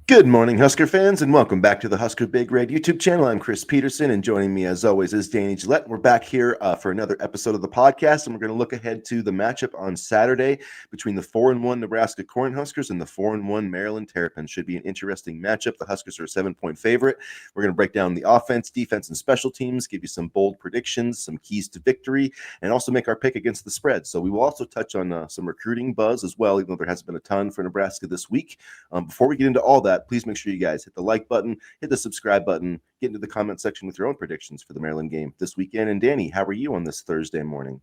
Good morning, Husker fans, and welcome back to the Husker Big Red YouTube channel. I'm Chris Peterson, and joining me, as always, is Danny Gillette. We're back here for another episode of the podcast, and we're going to look ahead to the matchup on Saturday between the 4-1 Nebraska Cornhuskers and the 4-1 Maryland Terrapins. Should be an interesting matchup. The Huskers are a 7-point favorite. We're going to break down the offense, defense, and special teams, give you some bold predictions, some keys to victory, and also make our pick against the spread. So we will also touch on some recruiting buzz as well, even though there hasn't been a ton for Nebraska this week. Before we get into all that, please make sure you guys hit the like button, hit the subscribe button, get into the comment section with your own predictions for the Maryland game this weekend. And Danny, how are you on this Thursday morning?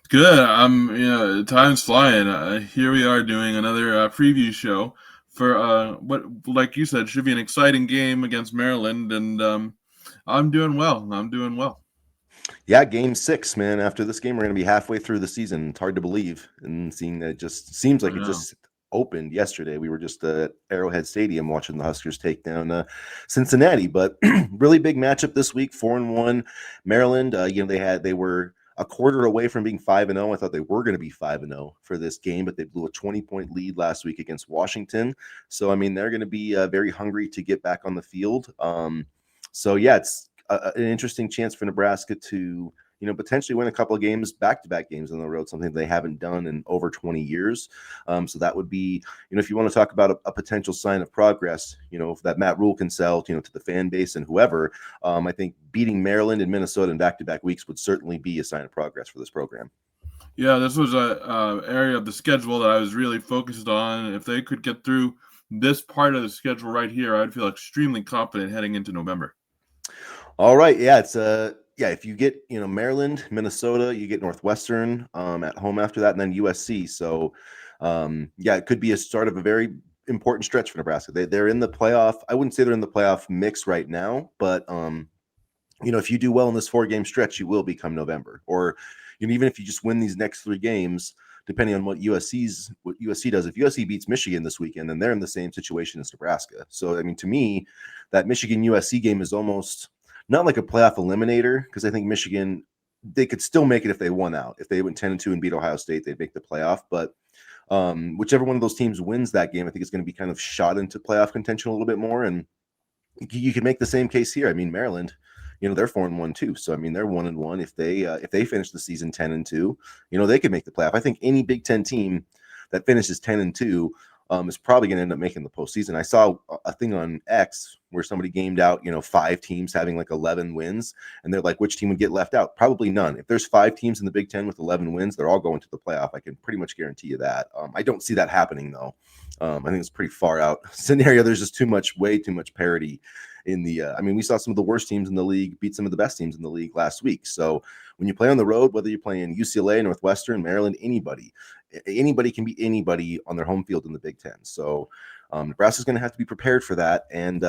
Good. Time's flying. Here we are doing another preview show for what, like you said, should be an exciting game against Maryland, and I'm doing well. Yeah, game 6, man. After this game, we're going to be halfway through the season. It's hard to believe, and seeing that it just seems like it just opened yesterday. We were just at Arrowhead Stadium watching the Huskers take down Cincinnati, but really big matchup this week. 4-1 Maryland. They were a quarter away from being 5-0. I thought they were going to be 5-0 for this game, but they blew a 20-point lead last week against Washington. So I mean, they're going to be very hungry to get back on the field. It's an interesting chance for Nebraska to potentially win a couple of games, back-to-back games on the road, something they haven't done in over 20 years. So that would be, if you want to talk about a potential sign of progress, that Matt Rhule can sell, to the fan base and whoever, I think beating Maryland and Minnesota in back-to-back weeks would certainly be a sign of progress for this program. Yeah, this was a area of the schedule that I was really focused on. If they could get through this part of the schedule right here, I'd feel extremely confident heading into November. All right. Yeah, it's if you get, Maryland, Minnesota, you get Northwestern at home after that, and then USC. So, it could be a start of a very important stretch for Nebraska. They're in the playoff. I wouldn't say they're in the playoff mix right now, but, if you do well in this 4-game stretch, you will become November. Or, even if you just win these next 3 games, depending on what USC does. If USC beats Michigan this weekend, then they're in the same situation as Nebraska. So, I mean, to me, that Michigan-USC game is almost not like a playoff eliminator, because I think Michigan, they could still make it if they won out. If they went 10-2 and beat Ohio State, they'd make the playoff. But whichever one of those teams wins that game, I think it's going to be kind of shot into playoff contention a little bit more. And you can make the same case here. I mean, Maryland, they're 4-1 too. So I mean, they're 1-1. If they finish the season 10-2, they could make the playoff. I think any Big Ten team that finishes 10-2 is probably going to end up making the postseason. I saw a thing on X where somebody gamed out, 5 teams having like 11 wins, and they're like, which team would get left out? Probably none. If there's 5 teams in the Big Ten with 11 wins, they're all going to the playoff. I can pretty much guarantee you that. I don't see that happening though. I think it's pretty far out scenario. There's just way too much parity in the. We saw some of the worst teams in the league beat some of the best teams in the league last week. So when you play on the road, whether you're playing UCLA, Northwestern, Maryland, anybody can beat anybody on their home field in the Big Ten. So Nebraska's going to have to be prepared for that. And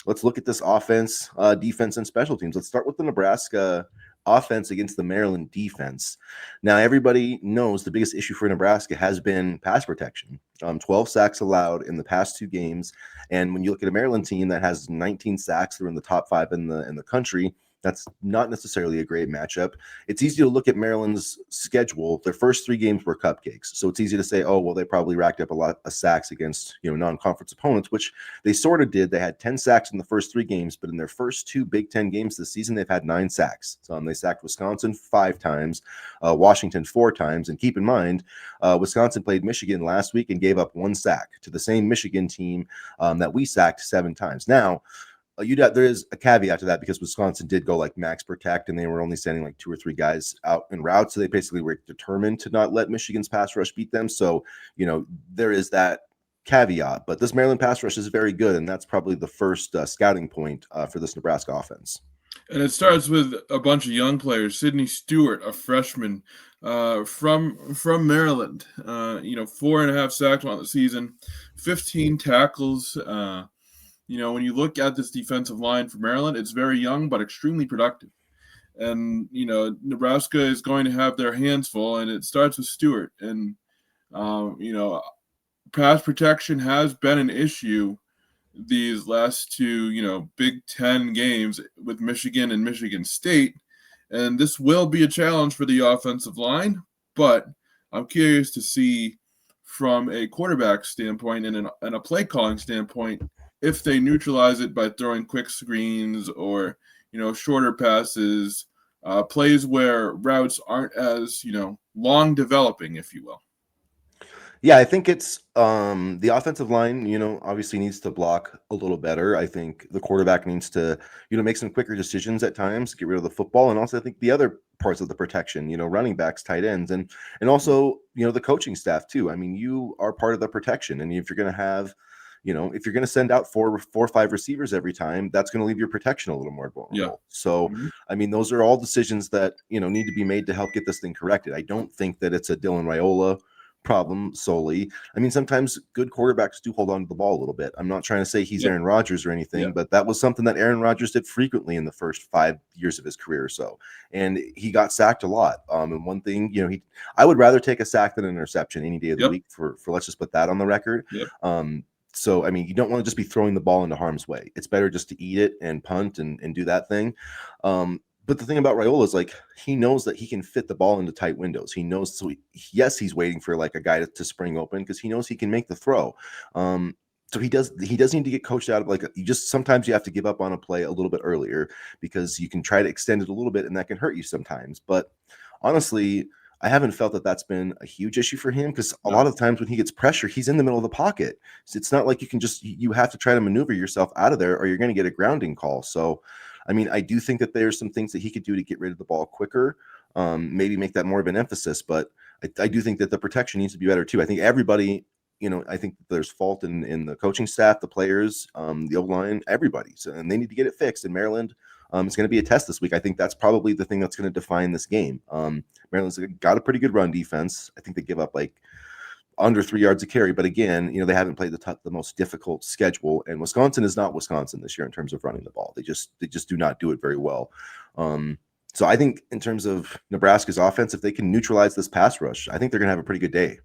let's look at this offense, defense, and special teams. Let's start with the Nebraska offense against the Maryland defense. Now, everybody knows the biggest issue for Nebraska has been pass protection. 12 sacks allowed in the past 2 games. And when you look at a Maryland team that has 19 sacks, they're in the top 5 in the country. That's not necessarily a great matchup. It's easy to look at Maryland's schedule. Their first 3 games were cupcakes. So it's easy to say, oh, well, they probably racked up a lot of sacks against, non-conference opponents, which they sort of did. They had 10 sacks in the first 3 games, but in their first 2 Big Ten games this season, they've had 9 sacks. So they sacked Wisconsin 5 times, Washington 4 times. And keep in mind, Wisconsin played Michigan last week and gave up 1 sack to the same Michigan team that we sacked 7 times. Now, there is a caveat to that, because Wisconsin did go like max protect, and they were only sending like 2 or 3 guys out en route. So they basically were determined to not let Michigan's pass rush beat them. So, there is that caveat. But this Maryland pass rush is very good, and that's probably the first scouting point for this Nebraska offense. And it starts with a bunch of young players. Sidney Stewart, a freshman from Maryland, 4.5 sacks on the season, 15 tackles. When you look at this defensive line for Maryland, it's very young but extremely productive. And, Nebraska is going to have their hands full, and it starts with Stewart. And, pass protection has been an issue these last 2, Big Ten games with Michigan and Michigan State. And this will be a challenge for the offensive line, but I'm curious to see from a quarterback standpoint and a play calling standpoint, if they neutralize it by throwing quick screens or, shorter passes, plays where routes aren't as, long developing, if you will. Yeah, I think it's the offensive line, obviously needs to block a little better. I think the quarterback needs to, make some quicker decisions at times, get rid of the football. And also I think the other parts of the protection, running backs, tight ends, and also, the coaching staff too. I mean, you are part of the protection. And if you're gonna have, if you're gonna send out four or five receivers every time, that's gonna leave your protection a little more Yeah. vulnerable. So Mm-hmm. I mean, those are all decisions that, need to be made to help get this thing corrected. I don't think that it's a Dylan Raiola problem solely. I mean, sometimes good quarterbacks do hold on to the ball a little bit. I'm not trying to say he's Yep. Aaron Rodgers or anything, Yep. but that was something that Aaron Rodgers did frequently in the first 5 years of his career or so. And he got sacked a lot. And one thing, I would rather take a sack than an interception any day of the Yep. week for let's just put that on the record. Yep. So, I mean, you don't want to just be throwing the ball into harm's way. It's better just to eat it and punt and do that thing. But the thing about Raiola is like he knows that he can fit the ball into tight windows. He knows, so yes, he's waiting for like a guy to spring open because he knows he can make the throw. So he does need to get coached out of like you just sometimes you have to give up on a play a little bit earlier because you can try to extend it a little bit and that can hurt you sometimes. But honestly, I haven't felt that that's been a huge issue for him because a lot of times when he gets pressure, he's in the middle of the pocket. So it's not like you can just you have to try to maneuver yourself out of there or you're going to get a grounding call. So I mean, I do think that there's some things that he could do to get rid of the ball quicker, maybe make that more of an emphasis. But I do think that the protection needs to be better too. I think everybody, I think there's fault in the coaching staff, the players, the O-line, everybody. So, and they need to get it fixed. And Maryland, it's going to be a test this week. I think that's probably the thing that's going to define this game. Maryland's got a pretty good run defense. I think they give up like under 3 yards a carry. But again, they haven't played the most difficult schedule, and Wisconsin is not Wisconsin this year in terms of running the ball. They just do not do it very well. So I think in terms of Nebraska's offense, if they can neutralize this pass rush, I think they're going to have a pretty good day.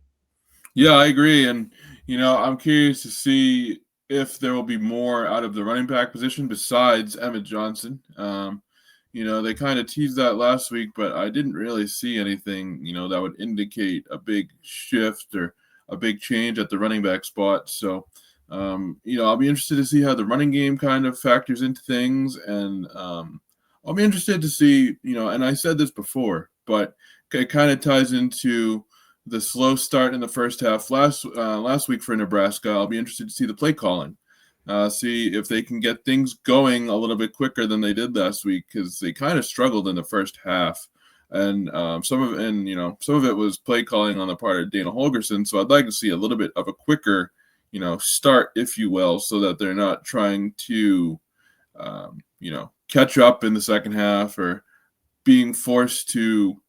Yeah, I agree. And, I'm curious to see if there will be more out of the running back position besides Emmett Johnson. They kind of teased that last week, but I didn't really see anything, that would indicate a big shift or a big change at the running back spot. So, I'll be interested to see how the running game kind of factors into things. And I'll be interested to see, and I said this before, but it kind of ties into the slow start in the first half last week for Nebraska. I'll be interested to see the play calling. See if they can get things going a little bit quicker than they did last week because they kind of struggled in the first half, and some of it was play calling on the part of Dana Holgerson. So I'd like to see a little bit of a quicker, start, if you will, so that they're not trying to, catch up in the second half or being forced to,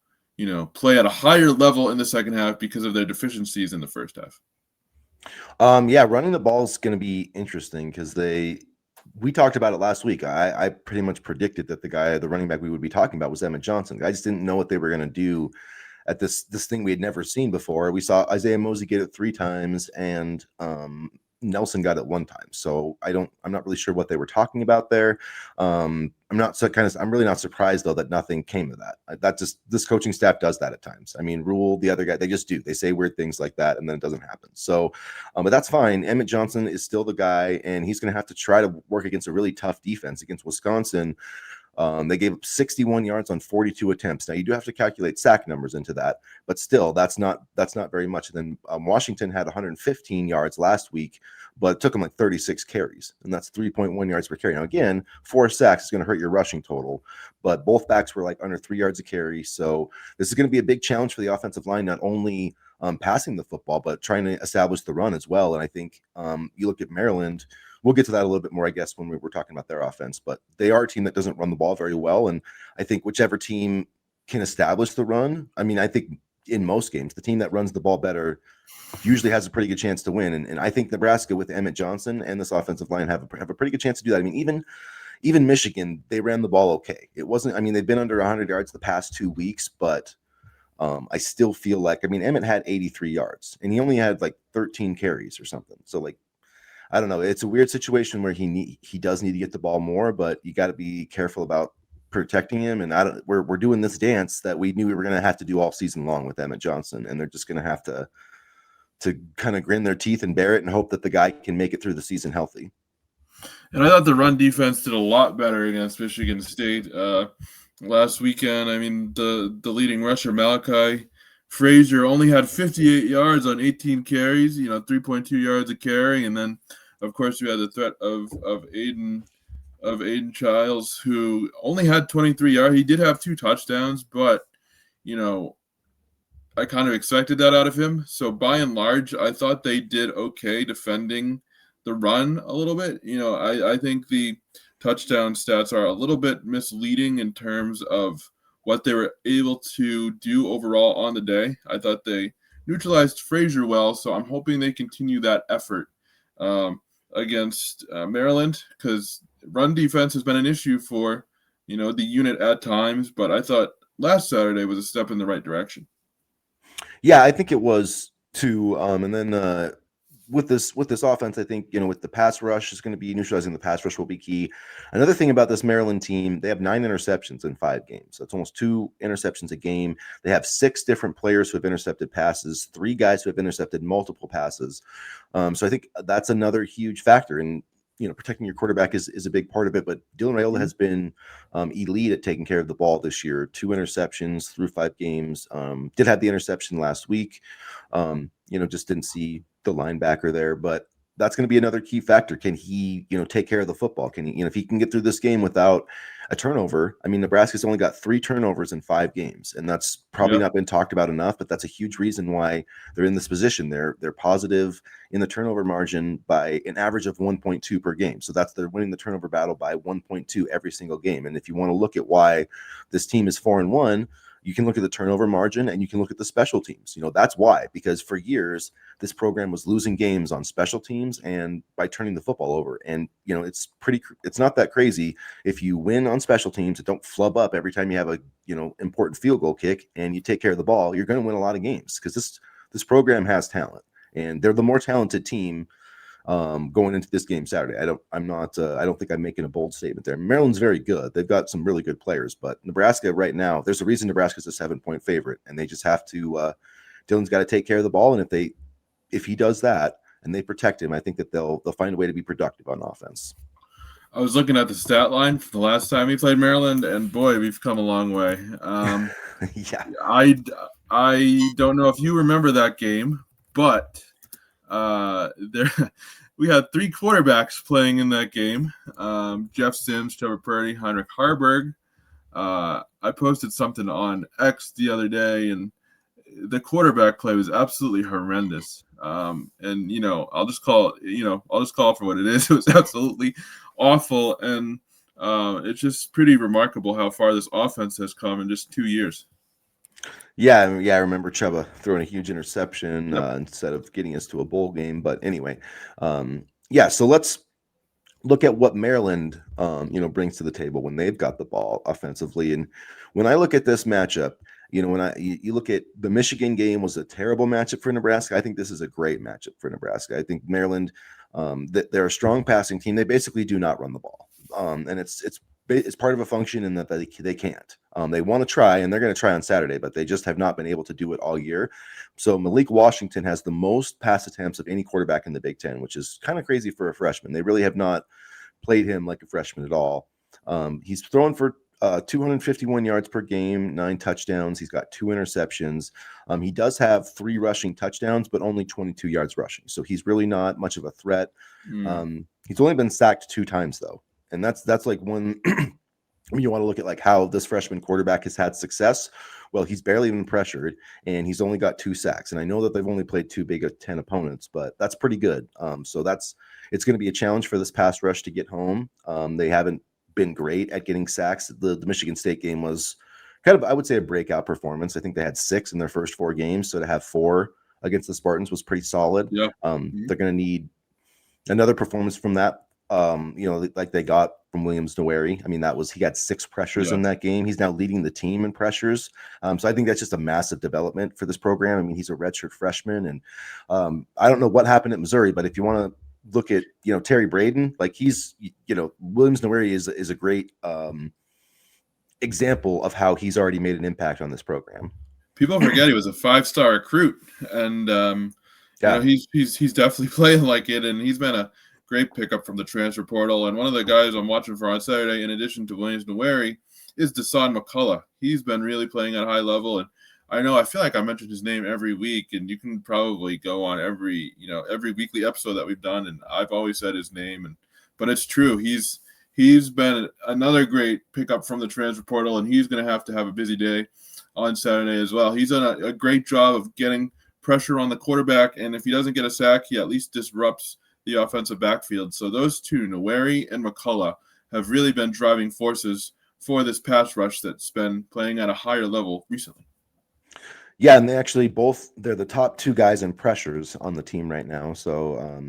play at a higher level in the second half because of their deficiencies in the first half. Yeah, running the ball is going to be interesting because we talked about it last week. I pretty much predicted that the running back we would be talking about was Emmett Johnson. I just didn't know what they were going to do at this thing we had never seen before. We saw Isaiah Mosey get it 3 times and Nelson got it 1 time. So I'm not really sure what they were talking about there. I'm really not surprised though that nothing came of that. This coaching staff does that at times. I mean, Rhule, the other guy, they just do. They say weird things like that and then it doesn't happen. So, but that's fine. Emmett Johnson is still the guy, and he's going to have to try to work against a really tough defense against Wisconsin. They gave up 61 yards on 42 attempts. Now you do have to calculate sack numbers into that, but still, that's not very much. And then Washington had 115 yards last week, but it took them like 36 carries, and that's 3.1 yards per carry. Now again, 4 sacks is going to hurt your rushing total, but both backs were like under 3 yards a carry. So this is going to be a big challenge for the offensive line, not only passing the football, but trying to establish the run as well. And I think you look at Maryland. We'll get to that a little bit more, I guess, when we're talking about their offense. But they are a team that doesn't run the ball very well. And I think whichever team can establish the run, I mean, I think in most games, the team that runs the ball better usually has a pretty good chance to win. And I think Nebraska with Emmett Johnson and this offensive line have a pretty good chance to do that. I mean, even Michigan, they ran the ball okay. It wasn't, I mean, they've been under 100 yards the past 2 weeks, but I still feel like, I mean, Emmett had 83 yards and he only had like 13 carries or something. So like, I don't know. It's a weird situation where he does need to get the ball more, but you got to be careful about protecting him. And we're doing this dance that we knew we were going to have to do all season long with Emmett Johnson, and they're just going to have to kind of grin their teeth and bear it and hope that the guy can make it through the season healthy. And I thought the run defense did a lot better against Michigan State last weekend. I mean, the leading rusher, Malachi Frazier, only had 58 yards on 18 carries, 3.2 yards a carry. And then, of course, we had the threat of Aiden Childs, who only had 23 yards. He did have 2 touchdowns, but, I kind of expected that out of him. So by and large, I thought they did okay defending the run a little bit. I think the touchdown stats are a little bit misleading in terms of what they were able to do overall on the day. I thought they neutralized Frazier well, so I'm hoping they continue that effort against Maryland, because run defense has been an issue for the unit at times. But I thought last Saturday was a step in the right direction. Yeah, I think it was too. And then with this offense, I think with the pass rush is going to be neutralizing the pass rush will be key. Another thing about this Maryland team, they have 9 interceptions in 5 games. That's almost 2 interceptions a game. They have 6 different players who have intercepted passes, 3 guys who have intercepted multiple passes. So I think that's another huge factor. And protecting your quarterback is a big part of it. But Dylan Raiola has been elite at taking care of the ball this year. 2 interceptions through 5 games. Did have the interception last week. Just didn't see the linebacker there, but that's going to be another key factor. Can he, take care of the football? Can he, if he can get through this game without a turnover? I mean, Nebraska's only got 3 turnovers in 5 games, and that's probably not been talked about enough, but that's a huge reason why they're in this position. They're positive in the turnover margin by an average of 1.2 per game. So they're winning the turnover battle by 1.2 every single game. And if you want to look at why this team is 4-1, you can look at the turnover margin and you can look at the special teams. That's why, because for years, this program was losing games on special teams and by turning the football over. And, it's not that crazy. If you win on special teams, don't flub up every time you have a, important field goal kick and you take care of the ball, you're going to win a lot of games, because this program has talent and they're the more talented team going into this game Saturday. I don't think I'm making a bold statement there. Maryland's very good. They've got some really good players, but Nebraska right now, there's a reason Nebraska's a 7-point favorite, and they just have to, Dylan's got to take care of the ball. And if he does that and they protect him, I think that they'll find a way to be productive on offense. I was looking at the stat line for the last time he played Maryland, and boy, we've come a long way. Yeah. I don't know if you remember that game, but we had 3 quarterbacks playing in that game. Jeff Sims, Trevor Purdy, Heinrich Harburg. I posted something on X the other day, and the quarterback play was absolutely horrendous. And I'll just call it for what it is. It was absolutely awful, and it's just pretty remarkable how far this offense has come in just 2 years. Yeah, I remember Chuba throwing a huge interception instead of getting us to a bowl game. But anyway, so let's look at what Maryland, brings to the table when they've got the ball offensively. And when I look at this matchup, when you look at the Michigan game was a terrible matchup for Nebraska. I think this is a great matchup for Nebraska. I think Maryland, they're a strong passing team. They basically do not run the ball, and it's part of a function in that they can't. They want to try, and they're going to try on Saturday, but they just have not been able to do it all year. So Malik Washington has the most pass attempts of any quarterback in the Big Ten, which is kind of crazy for a freshman. They really have not played him like a freshman at all. He's thrown for 251 yards per game, 9 touchdowns. He's got 2 interceptions. He does have 3 rushing touchdowns, but only 22 yards rushing. So he's really not much of a threat. He's only been sacked 2 times, though. And that's like one when you want to look at like how this freshman quarterback has had success. Well, he's barely been pressured, and he's only got 2 sacks. And I know that they've only played 2 Big Ten opponents, but that's pretty good. So it's going to be a challenge for this pass rush to get home. They haven't been great at getting sacks. The Michigan State game was kind of, I would say, a breakout performance. I think they had 6 in their first 4 games, so to have 4 against the Spartans was pretty solid. Yeah. They're going to need another performance from that. Like they got from Williams Noweri. I mean, he got 6 pressures in that game. He's now leading the team in pressures. So I think that's just a massive development for this program. I mean, he's a redshirt freshman, and I don't know what happened at Missouri, but if you want to look at, Terry Braden, like he's, Williams Noweri is a great example of how he's already made an impact on this program. People forget he was a 5-star recruit, and he's definitely playing like it, and he's been a great pickup from the transfer portal. And one of the guys I'm watching for on Saturday, in addition to Williams Nwaneri, is Deshaun McCullough. He's been really playing at a high level, and I feel like I mention his name every week, and you can probably go on every weekly episode that we've done, and I've always said his name, but it's true. He's been another great pickup from the transfer portal, and he's going to have a busy day on Saturday as well. He's done a great job of getting pressure on the quarterback, and if he doesn't get a sack, he at least disrupts the offensive backfield. So those two, Nwaneri and McCullough, have really been driving forces for this pass rush that's been playing at a higher level recently. Yeah, and they're the top two guys in pressures on the team right now. So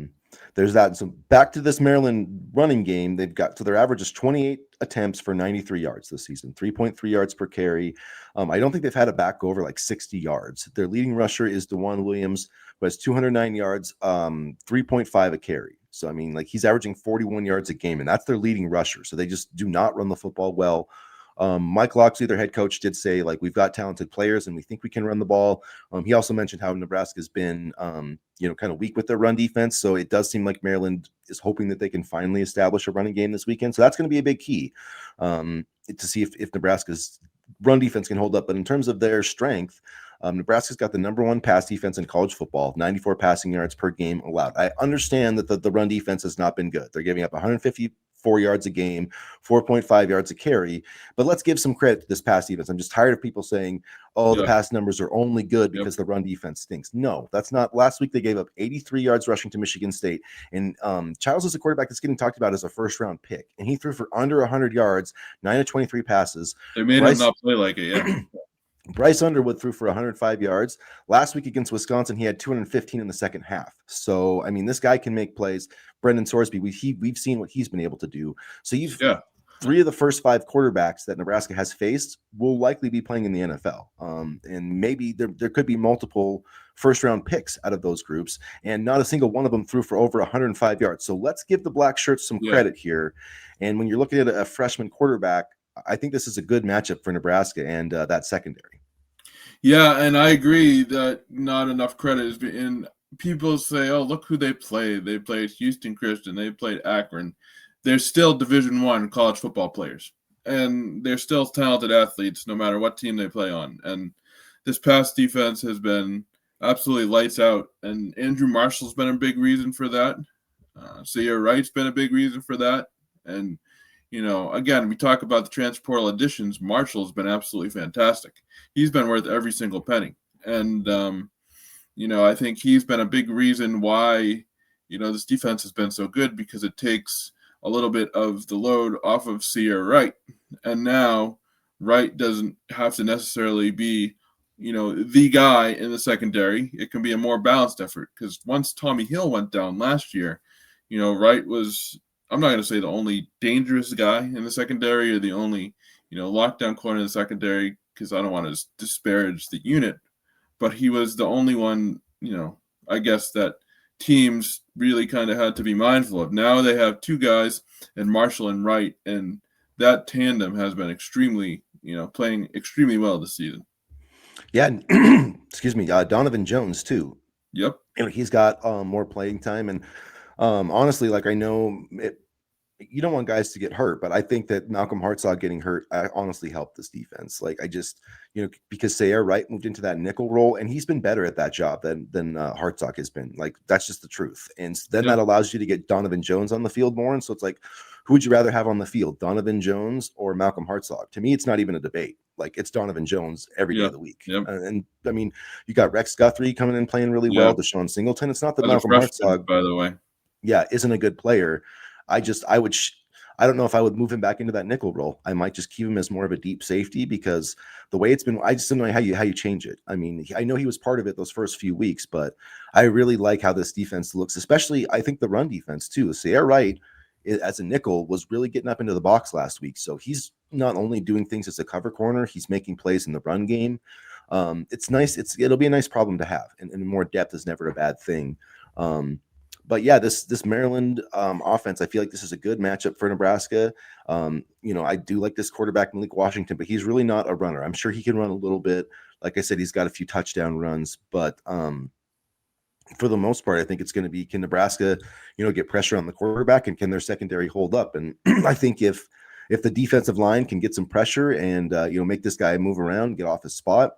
there's that. So back to this Maryland running game, their average is 28 attempts for 93 yards this season, 3.3 yards per carry. I don't think they've had a back go over like 60 yards. Their leading rusher is DeJuan Williams, who has 209 yards, 3.5 a carry. So, I mean, like he's averaging 41 yards a game, and that's their leading rusher. So they just do not run the football well. Mike Locksley, their head coach, did say, like, we've got talented players and we think we can run the ball. He also mentioned how Nebraska's been, kind of weak with their run defense. So it does seem like Maryland is hoping that they can finally establish a running game this weekend. So that's going to be a big key to see if Nebraska's run defense can hold up. But in terms of their strength, Nebraska's got the number one pass defense in college football, 94 passing yards per game allowed. I understand that the run defense has not been good. They're giving up 154 yards a game, 4.5 yards a carry. But let's give some credit to this pass defense. I'm just tired of people saying, the pass numbers are only good because the run defense stinks. No, that's not. Last week they gave up 83 yards rushing to Michigan State. And Childs is a quarterback that's getting talked about as a first-round pick. And he threw for under 100 yards, 9 of 23 passes. They made him not play like it, Bryce Underwood threw for 105 yards. Last week against Wisconsin, he had 215 in the second half. So, I mean, this guy can make plays. Brendan Sorsby, we've seen what he's been able to do. So three of the first five quarterbacks that Nebraska has faced will likely be playing in the NFL. And maybe there could be multiple first-round picks out of those groups, and not a single one of them threw for over 105 yards. So let's give the Black Shirts some credit here. And when you're looking at a freshman quarterback, I think this is a good matchup for Nebraska and that secondary. Yeah, and I agree that not enough credit is being. People say, "Oh, look who they played. They played Houston Christian. They played Akron. They're still Division I college football players, and they're still talented athletes, no matter what team they play on. And this pass defense has been absolutely lights out. And Andrew Marshall's been a big reason for that. Sayre Wright's been a big reason for that. And again, we talk about the transfer portal additions. Marshall's been absolutely fantastic. He's been worth every single penny. And, I think he's been a big reason why, this defense has been so good, because it takes a little bit of the load off of Sayre Wright. And now Wright doesn't have to necessarily be, the guy in the secondary. It can be a more balanced effort, because once Tommy Hill went down last year, Wright was – I'm not going to say the only dangerous guy in the secondary or the only, lockdown corner in the secondary, because I don't want to disparage the unit, but he was the only one, I guess that teams really kind of had to be mindful of. Now they have two guys, and Marshall and Wright, and that tandem has been extremely, playing extremely well this season. Yeah. Excuse me. Donovan Jones too. Yep. He's got more playing time, and honestly, like, I know you don't want guys to get hurt, but I think that Malcolm Hartzog getting hurt honestly helped this defense. Like, I just, because Sayre Wright moved into that nickel role, and he's been better at that job than Hartzog has been. Like, that's just the truth. And then that allows you to get Donovan Jones on the field more. And so it's like, who would you rather have on the field, Donovan Jones or Malcolm Hartzog? To me, it's not even a debate. Like, it's Donovan Jones every day of the week. Yep. And I mean, you got Rex Guthrie coming in playing really well, Deshaun Singleton. It's not that Malcolm Hartzog, by the way, isn't a good player. I don't know if I would move him back into that nickel role. I might just keep him as more of a deep safety, because the way it's been, I just don't know how you change it. I mean, I know he was part of it those first few weeks, but I really like how this defense looks, especially I think the run defense too. Sayre Wright as a nickel was really getting up into the box last week. So he's not only doing things as a cover corner, he's making plays in the run game. It's nice. It'll be a nice problem to have, and more depth is never a bad thing. But yeah, this Maryland offense, I feel like this is a good matchup for Nebraska. I do like this quarterback, Malik Washington, but he's really not a runner. I'm sure he can run a little bit. Like I said, he's got a few touchdown runs, but for the most part, I think it's going to be, can Nebraska, get pressure on the quarterback, and can their secondary hold up? And I think if the defensive line can get some pressure and make this guy move around, get off his spot,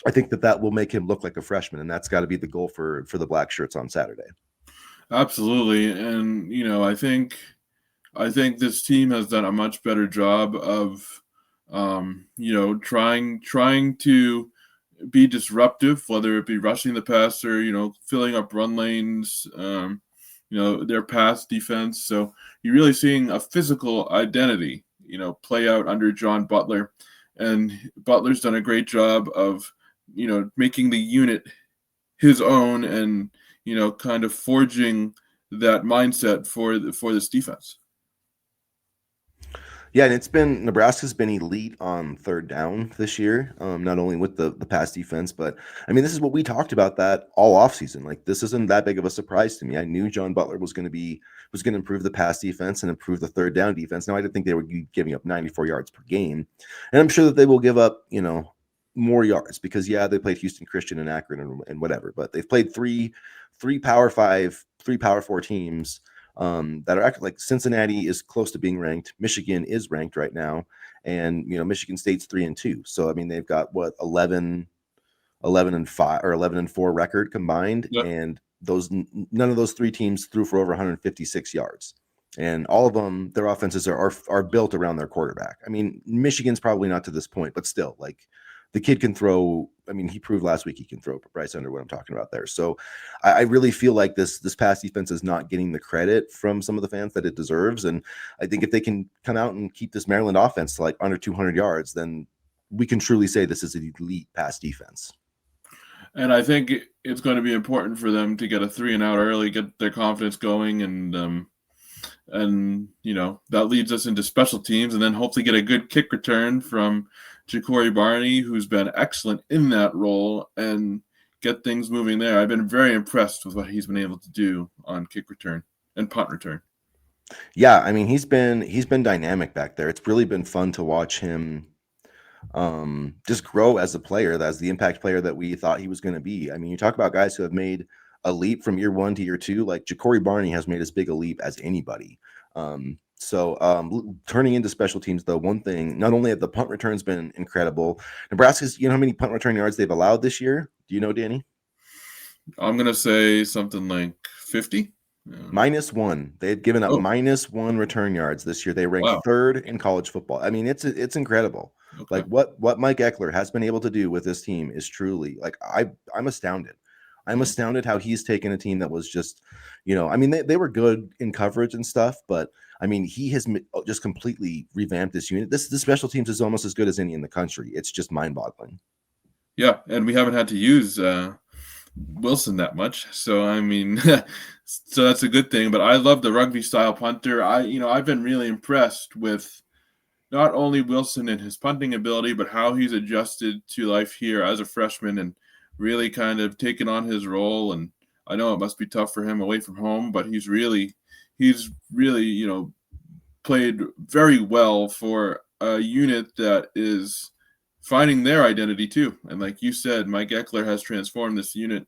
I think that will make him look like a freshman, and that's got to be the goal for the black shirts on Saturday. Absolutely, and I think this team has done a much better job of, trying to be disruptive, whether it be rushing the passer, filling up run lanes, their pass defense. So you're really seeing a physical identity, play out under John Butler. And Butler's done a great job of, making the unit his own and, kind of forging that mindset for this defense. Yeah, and Nebraska's been elite on third down this year, not only with the pass defense, but I mean, this is what we talked about that all offseason. Like, this isn't that big of a surprise to me. I knew John Butler was going to improve the pass defense and improve the third down defense. Now, I didn't think they would be giving up 94 yards per game, and I'm sure that they will give up, more yards because they played Houston Christian and Akron and whatever, but they've played three Power 5, 3 Power 4 teams. That are acting like Cincinnati is close to being ranked. Michigan is ranked right now. And, Michigan State's 3-2. So, I mean, they've got 11 and 5 or 11 and 4 record combined. Yep. And none of those 3 teams threw for over 156 yards. And all of them, their offenses are built around their quarterback. I mean, Michigan's probably not to this point, but still, like, the kid can throw. I mean, he proved last week he can throw. Bryce Underwood, I'm talking about there. So I really feel like this pass defense is not getting the credit from some of the fans that it deserves. And I think if they can come out and keep this Maryland offense to like under 200 yards, then we can truly say this is an elite pass defense. And I think it's going to be important for them to get a 3-and-out early, get their confidence going, and that leads us into special teams, and then hopefully get a good kick return from Ja'Cory Barney, who's been excellent in that role, and get things moving there. I've been very impressed with what he's been able to do on kick return and punt return. Yeah, I mean, he's been dynamic back there. It's really been fun to watch him just grow as a player, as the impact player that we thought he was going to be. I mean, you talk about guys who have made a leap from year 1 to year 2, like Ja'Cory Barney has made as big a leap as anybody. Turning into special teams, though, one thing, not only have the punt returns been incredible, Nebraska's, how many punt return yards they've allowed this year? Do you know, Danny? I'm going to say something like 50. -1. They had given up -1 return yards this year. They ranked 3rd in college football. I mean, it's incredible. Okay. Like what Mike Eckler has been able to do with this team is truly, like, I'm astounded. I'm astounded how he's taken a team that was just, I mean, they were good in coverage and stuff, but I mean, he has just completely revamped this unit. This special teams is almost as good as any in the country. It's just mind-boggling. Yeah, and we haven't had to use Wilson that much, so I mean, so that's a good thing. But I love the rugby-style punter. I've been really impressed with not only Wilson and his punting ability, but how he's adjusted to life here as a freshman and really kind of taken on his role. And I know it must be tough for him away from home, but he's really, played very well for a unit that is finding their identity too. And like you said, Mike Eckler has transformed this unit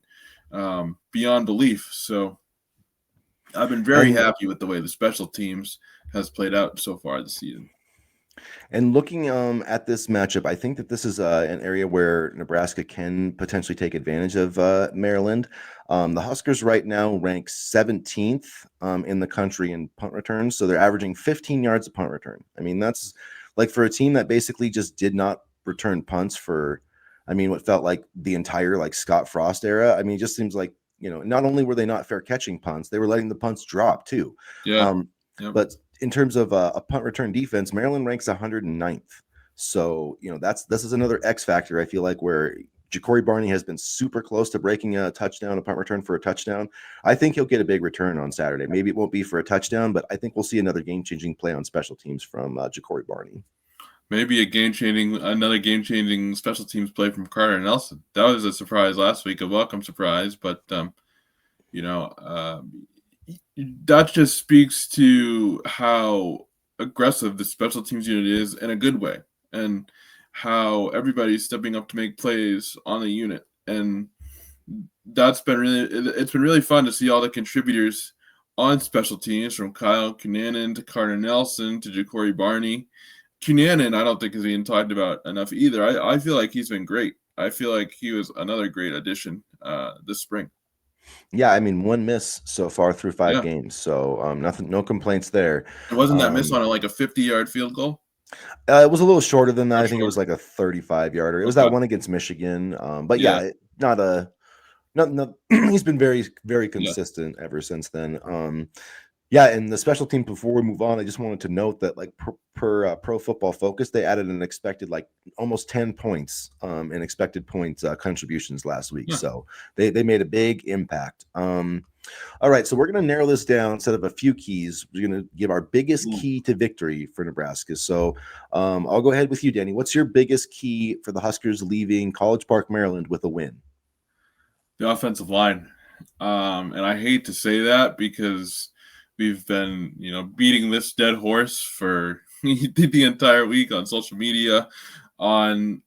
beyond belief. So I've been very happy with the way the special teams has played out so far this season. And looking at this matchup, I think that this is an area where Nebraska can potentially take advantage of Maryland. The Huskers right now rank 17th in the country in punt returns, so they're averaging 15 yards a punt return. I mean, that's like for a team that basically just did not return punts for, I mean, what felt like the entire like Scott Frost era. I mean, it just seems like, not only were they not fair catching punts, they were letting the punts drop too. Yeah. But in terms of a punt return defense, Maryland ranks 109th. So, this is another X factor, I feel like, where Ja'Cory Barney has been super close to breaking a punt return for a touchdown. I think he'll get a big return on Saturday. Maybe it won't be for a touchdown, but I think we'll see another game-changing play on special teams from Ja'Cory Barney. Maybe another game-changing special teams play from Carter Nelson. That was a surprise last week, a welcome surprise, but that just speaks to how aggressive the special teams unit is in a good way, and how everybody's stepping up to make plays on the unit. And It's been really fun to see all the contributors on special teams, from Kyle Cunanan to Carter Nelson to Ja'Cory Barney. Cunanan, I don't think is being talked about enough either. I feel like he's been great. I feel like he was another great addition this spring. Yeah, I mean, one miss so far through 5 Yeah, games, so nothing, no complaints there. it wasn't that miss Um, on like a 50-yard field goal it was a little shorter than that. or I think it was shorter. like a 35 yarder. It was that Okay, one against Michigan. But yeah, yeah, not a not he's been very very yeah. consistent ever since then. Yeah, and the special team. Before we move on, I just wanted to note that like per Pro Football Focus, they added an expected like almost 10 points in expected points contributions last week. Huh. So they made a big impact. All right, so we're going to narrow this down instead of a few keys. We're going to give our biggest Ooh. key to victory for Nebraska. So I'll go ahead with you, Danny. What's your biggest key for the Huskers leaving College Park, Maryland with a win? The offensive line. And I hate to say that because we've been, beating this dead horse for the entire week on social media, on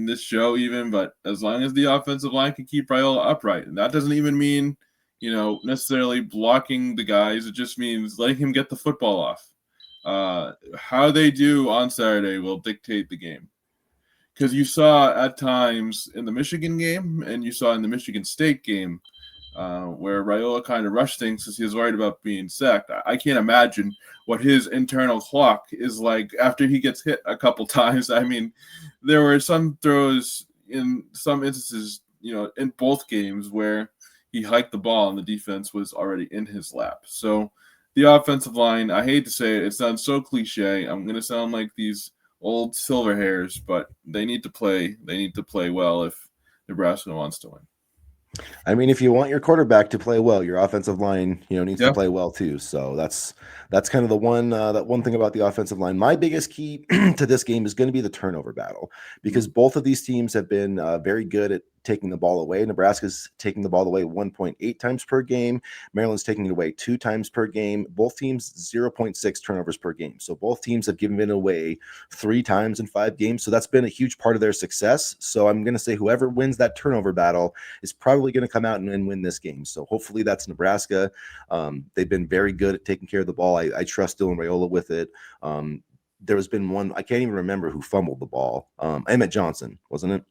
this show even. But as long as the offensive line can keep Raiola upright, and that doesn't even mean, necessarily blocking the guys. It just means letting him get the football off. How they do on Saturday will dictate the game. Because you saw at times in the Michigan game and you saw in the Michigan State game where Raiola kind of rushed things because he was worried about being sacked. I can't imagine what his internal clock is like after he gets hit a couple times. I mean, there were some throws in some instances, in both games where he hiked the ball and the defense was already in his lap. So the offensive line, I hate to say it sounds so cliche. I'm going to sound like these old silver hairs, but they need to play. They need to play well if Nebraska wants to win. I mean, if you want your quarterback to play well, your offensive line, needs to Yeah. play well too. So that's kind of the one that one thing about the offensive line. My biggest key to this game is going to be the turnover battle because both of these teams have been very good at taking the ball away. Nebraska's taking the ball away 1.8 times per game. Maryland's taking it away 2 times per game. Both teams 0.6 turnovers per game. So both teams have given it away 3 times in 5 games. So that's been a huge part of their success. So I'm going to say whoever wins that turnover battle is probably going to come out and win this game. So hopefully that's Nebraska. They've been very good at taking care of the ball. I trust Dylan Raiola with it. There has been one, I can't even remember who fumbled the ball. Emmett Johnson, wasn't it?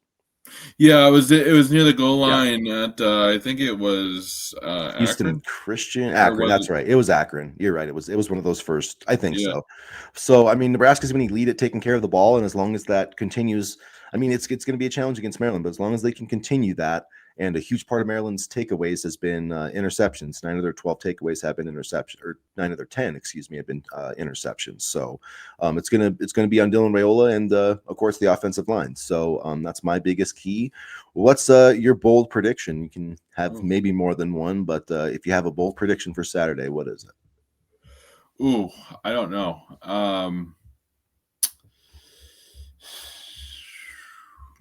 Yeah, it was near the goal Yeah. line at I think it was Houston Akron, Christian, or Akron. was That's it? right. It was Akron. You're right. It was one of those first. I think Yeah, so. So I mean, Nebraska's been elite at taking care of the ball, and as long as that continues, I mean, it's going to be a challenge against Maryland, but as long as they can continue that, and a huge part of Maryland's takeaways has been interceptions. 9 of their 12 takeaways have been interception, or 9 of their 10, excuse me, have been interceptions. So it's gonna be on Dylan Raiola and of course the offensive line. So that's my biggest key. What's your bold prediction? You can have oh. maybe more than one, but if you have a bold prediction for Saturday, what is it? Ooh, I don't know.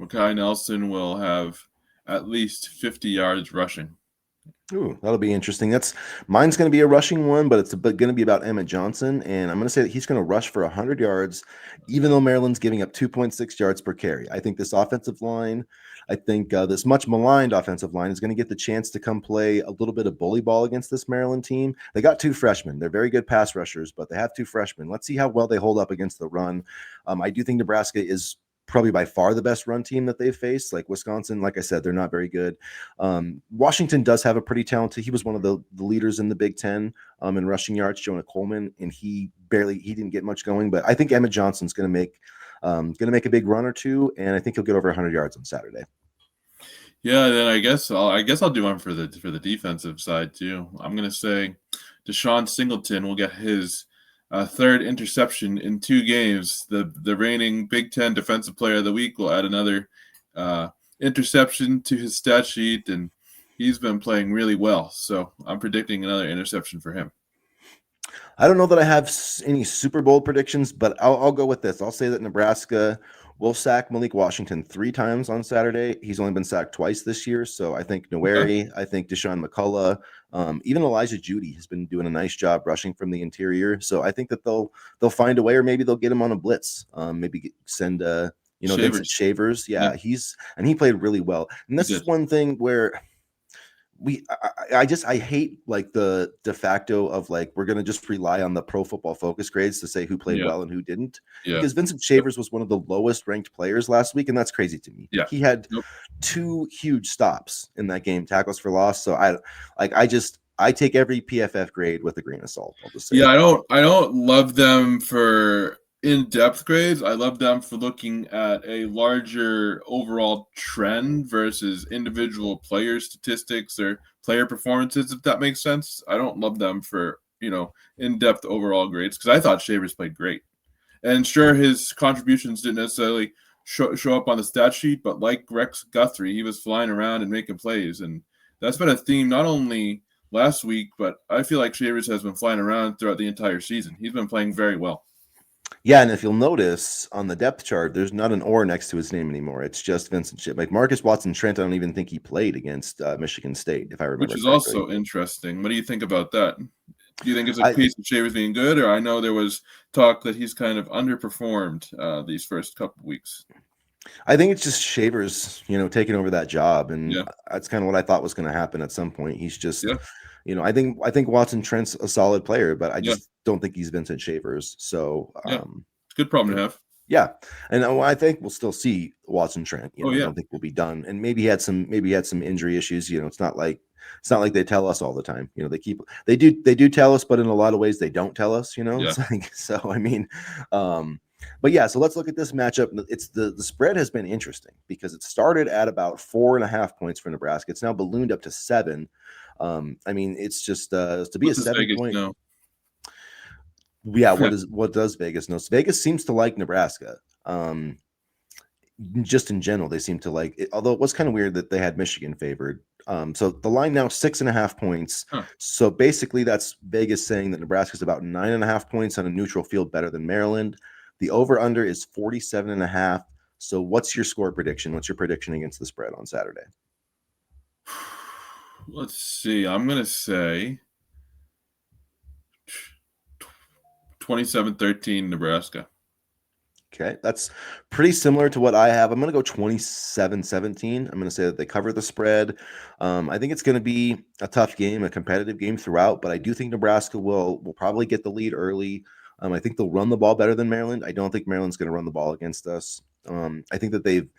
Makai Nelson will have at least 50 yards rushing. Ooh, that'll be interesting. Mine's going to be a rushing one, but it's going to be about Emmett Johnson, and I'm going to say that he's going to rush for 100 yards, even though Maryland's giving up 2.6 yards per carry. I think this offensive line, I think this much maligned offensive line is going to get the chance to come play a little bit of bully ball against this Maryland team. They got 2 freshmen. They're very good pass rushers, but they have 2 freshmen. Let's see how well they hold up against the run. I do think Nebraska is probably by far the best run team that they've faced. Like Wisconsin, like I said, they're not very good. Washington does have a pretty talented. He was one of the leaders in the Big Ten in rushing yards, Jonah Coleman, and he didn't get much going. But I think Emmett Johnson's going to make a big run or two, and I think he'll get over 100 yards on Saturday. Yeah, then I guess I'll do one for the defensive side too. I'm gonna say Deshaun Singleton will get his 3rd interception in 2 games. The reigning Big Ten Defensive Player of the Week will add another interception to his stat sheet, and he's been playing really well. So I'm predicting another interception for him. I don't know that I have any Super Bowl predictions, but I'll go with this. I'll say that Nebraska will sack Malik Washington 3 times on Saturday. He's only been sacked twice this year, so I think Okay. Noweri, I think Deshaun McCullough, even Elijah Judy has been doing a nice job rushing from the interior. So I think that they'll find a way, or maybe they'll get him on a blitz. Maybe send Vincent Shavers. Shavers. Yeah, Yeah, he played really well, and he this is did. one thing where I hate like the de facto of like we're gonna just rely on the Pro Football Focus grades to say who played Yeah, well and who didn't, yeah, because Vincent yep, Shavers was one of the lowest ranked players last week, and that's crazy to me. yeah. He had Nope. 2 huge stops in that game, tackles for loss. So I take every PFF grade with a grain of salt. I'll just say Yeah, that. I don't love them for in-depth grades. I love them for looking at a larger overall trend versus individual player statistics or player performances, if that makes sense. I don't love them for, in-depth overall grades because I thought Shavers played great. And sure, his contributions didn't necessarily show up on the stat sheet, but like Rex Guthrie, he was flying around and making plays. And that's been a theme not only last week, but I feel like Shavers has been flying around throughout the entire season. He's been playing very well. Yeah, and if you'll notice on the depth chart, there's not an or next to his name anymore. It's just Vincent Ship. Like Marcus Watson Trent, I don't even think he played against Michigan State, if I Which remember is correctly. also interesting. What do you think about that? Do you think it's a I case of Shavers being good, or I know there was talk that he's kind of underperformed these first couple of weeks? I think it's just Shavers, taking over that job, and Yeah, that's kind of what I thought was going to happen at some point. He's just, yeah, I think Watson Trent's a solid player, but I yeah, just don't think he's Vincent Shavers. So, yeah. It's a good problem to have. yeah, and I think we'll still see Watson Trent. Oh I yeah, don't think we'll be done. And maybe he had some injury issues. It's not like they tell us all the time. They do tell us, but in a lot of ways they don't tell us. yeah. It's like so. I mean, but yeah. So let's look at this matchup. It's the spread has been interesting because it started at about 4.5 points for Nebraska. It's now ballooned up to 7. I mean, it's just to be What a does Vegas 7 point. know? Yeah, what does Vegas know? Vegas seems to like Nebraska. Just in general, they seem to like it, although it was kind of weird that they had Michigan favored. So the line now 6.5 points. Huh. So basically, that's Vegas saying that Nebraska's about 9.5 points on a neutral field better than Maryland. The over under is 47.5. So what's your score prediction? What's your prediction against the spread on Saturday? Let's see. I'm gonna say 27-13 Nebraska. Okay, that's pretty similar to what I have. I'm going to go 27-17. I'm going to say that they cover the spread. I think it's going to be a tough game, a competitive game throughout, but I do think Nebraska will probably get the lead early. I think they'll run the ball better than Maryland. I don't think Maryland's going to run the ball against us. I think that they've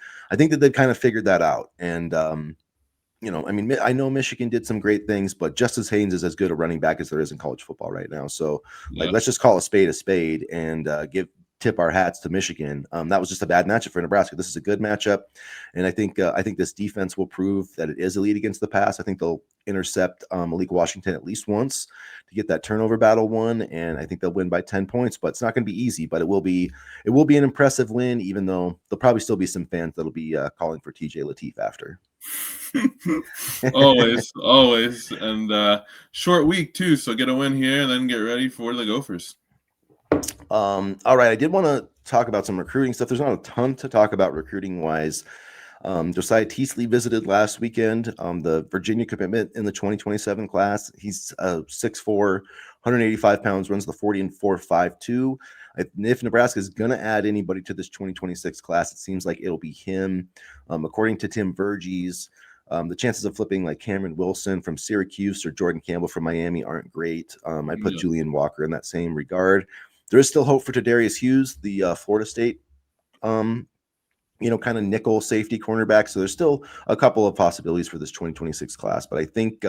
kind of figured that out. And I mean, I know Michigan did some great things, but Justice Haynes is as good a running back as there is in college football right now. So, like, Yeah. let's just call a spade and tip our hats to Michigan. That was just a bad matchup for Nebraska. This is a good matchup, and I think this defense will prove that it is elite against the pass. I think they'll intercept Malik Washington at least once to get that turnover battle won, and I think they'll win by 10 points. But it's not going to be easy. But it will be an impressive win, even though there'll probably still be some fans that'll be calling for TJ Lateef after. Always. And short week too, so get a win here and then get ready for the Gophers. All right, I did want to talk about some recruiting stuff. There's not a ton to talk about recruiting wise. Josiah Teasley visited last weekend. The Virginia commitment in the 2027 class. He's 6'4", 185 pounds, runs the 40 and 4.52. If Nebraska is going to add anybody to this 2026 class, it seems like it'll be him. According to Tim Verges, the chances of flipping like Cameron Wilson from Syracuse or Jordan Campbell from Miami aren't great. I put Yeah. Julian Walker in that same regard. There is still hope for Tadarius Hughes, the Florida State, kind of nickel safety cornerback. So there's still a couple of possibilities for this 2026 class. But I think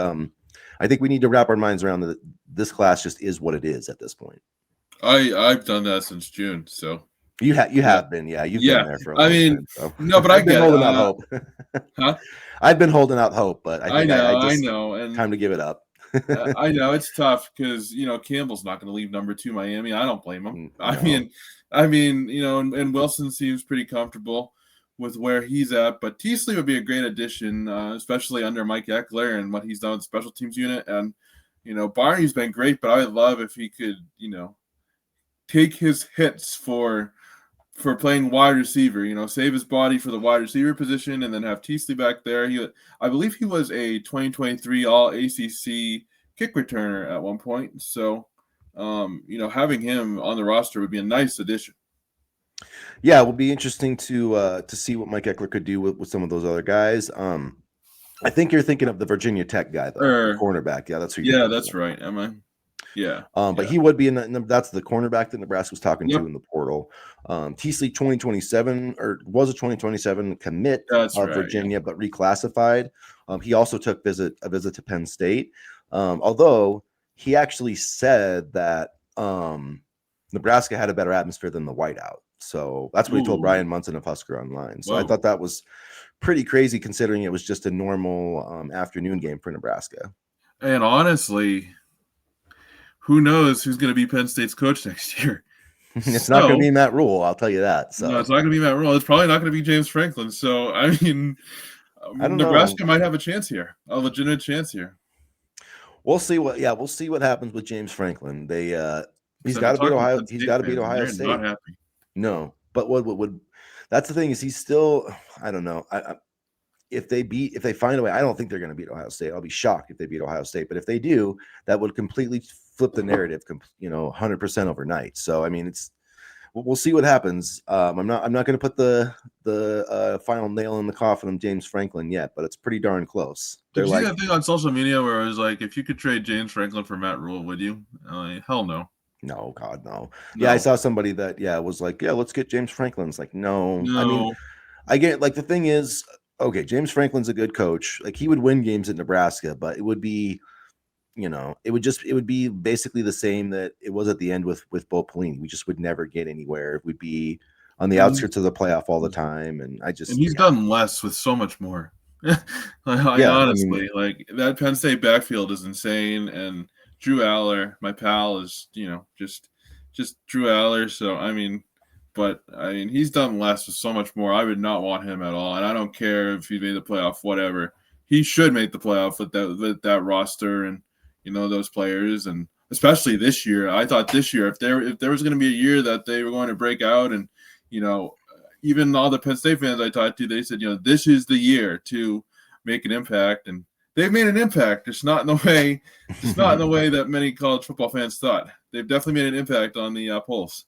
we need to wrap our minds around that this class just is what it is at this point. I've done that since June, so You yeah. have been, yeah, you've been there for a I long mean, time. So no, but I I've been get it. holding out hope. Huh? I've been holding out hope, but I think I I just know, and time to give it up. I know it's tough because Campbell's not going to leave number 2 Miami. I don't blame him. No. I mean, and Wilson seems pretty comfortable with where he's at. But Teasley would be a great addition, especially under Mike Eckler and what he's done with the special teams unit. And Barney's been great, but I would love if he could, take his hits for playing wide receiver, save his body for the wide receiver position and then have Teasley back there. I believe he was a 2023 All ACC kick returner at one point. So, having him on the roster would be a nice addition. Yeah, it will be interesting to see what Mike Eckler could do with some of those other guys. I think you're thinking of the Virginia Tech guy, though, the Or cornerback. Yeah, that's who you're yeah, thinking that's of. right. Am I? Yeah, But yeah. he would be that's the cornerback that Nebraska was talking Yep, to in the portal. Teasley 2027 or was a 2027 commit that's of right. Yeah. Virginia, but reclassified. He also took a visit to Penn State. Although he actually said that Nebraska had a better atmosphere than the whiteout. So that's what he told Ooh, Brian Munson of Husker Online. So I whoa. thought that was pretty crazy considering it was just a normal afternoon game for Nebraska. And honestly, who knows who's going to be Penn State's coach next year? It's not going to So be Matt Rhule, I'll tell you that. no, So it's not going to be Matt Rhule. It's probably not going to be James Franklin. So I mean, I don't know. Nebraska might have a chance here, a legitimate chance here. We'll see what happens with James Franklin. Because He's I've been got to beat talking to Ohio. Penn He's State got to beat fans, and Ohio they're not State. happy. No, but what would that's the thing is he's still I don't know. If they find a way, I don't think they're going to beat Ohio State. I'll be shocked if they beat Ohio State. But if they do, that would completely flip the narrative, 100% overnight. So I mean, we'll see what happens. I'm not going to put the final nail in the coffin of James Franklin yet, but it's pretty darn close. Did They're you see like, that thing on social media where it was like, if you could trade James Franklin for Matt Rhule, would you? Like, hell no. no, God, no. Yeah, I No. saw somebody that was like, yeah, let's get James Franklin. It's like, no. I mean, No. I get like the thing is, okay, James Franklin's a good coach. Like he would win games at Nebraska, but it would be, it would be basically the same that it was at the end with Bo Pelini. We just would never get anywhere. We'd be on the And he's outskirts of the playoff all the time, and done less with so much more. Like yeah. I mean, honestly, like that Penn State backfield is insane, and Drew Aller, my pal, is just Drew Aller. So I mean, but I mean he's done less with so much more. I would not want him at all, and I don't care if he made the playoff, whatever. He should make the playoff with that roster and those players, and especially this year. I thought this year if there was going to be a year that they were going to break out and you know even all the Penn State fans I talked to, they said, this is the year to make an impact, and they've made an impact. It's not in the way that many college football fans thought. They've definitely made an impact on the polls.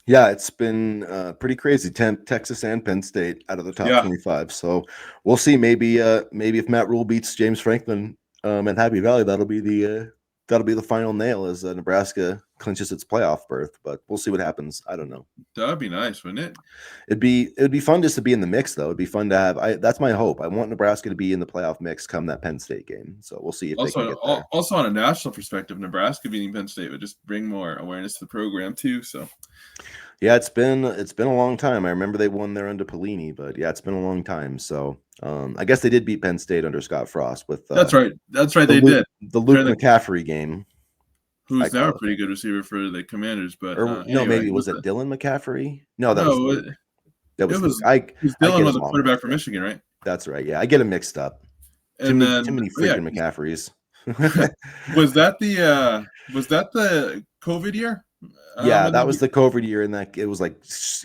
yeah, it's been pretty crazy. Texas and Penn State out of the top Yeah, 25. So we'll see. Maybe if Matt Rhule beats James Franklin at Happy Valley, that'll be the final nail as Nebraska clinches its playoff berth. But we'll see what happens. I don't know. that'd be nice, wouldn't it? It would be fun just to be in the mix, though. It'd be fun to have. That's my hope. I want Nebraska to be in the playoff mix come that Penn State game. So we'll see if they can get there. Also on a national perspective, Nebraska beating Penn State would just bring more awareness to the program too. So Yeah, it's been a long time. I remember they won there under Pelini, but yeah, it's been a long time. So I guess they did beat Penn State under Scott Frost with that's right. That's right. the They Luke, did. the Luke McCaffrey game. I Who's now call a it. pretty good receiver for the Commanders, but Or no, anyway, maybe was it Dylan McCaffrey? No, that was no, Luke. That it was Luke. was I Dylan get was them a all quarterback mixed for up. Michigan, right? That's right. Yeah, I get them mixed up. Too And then many yeah, freaking McCaffreys. was that the COVID year? Yeah, When that they was the COVID year, and that it was like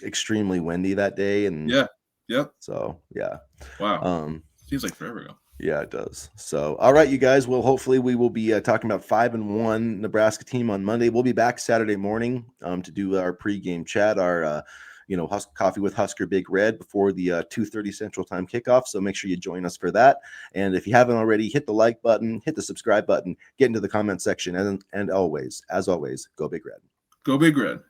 extremely windy that day, and yeah, yep. so yeah. Wow, Um, seems like forever ago. Yeah, it does. So, all right, you guys. Well, hopefully, we will be talking about 5-1 Nebraska team on Monday. We'll be back Saturday morning to do our pregame chat, our coffee with Husker Big Red before the 2:30 Central Time kickoff. So make sure you join us for that. And if you haven't already, hit the like button, hit the subscribe button, get into the comment section, and always, as always, go Big Red. Go Big Red.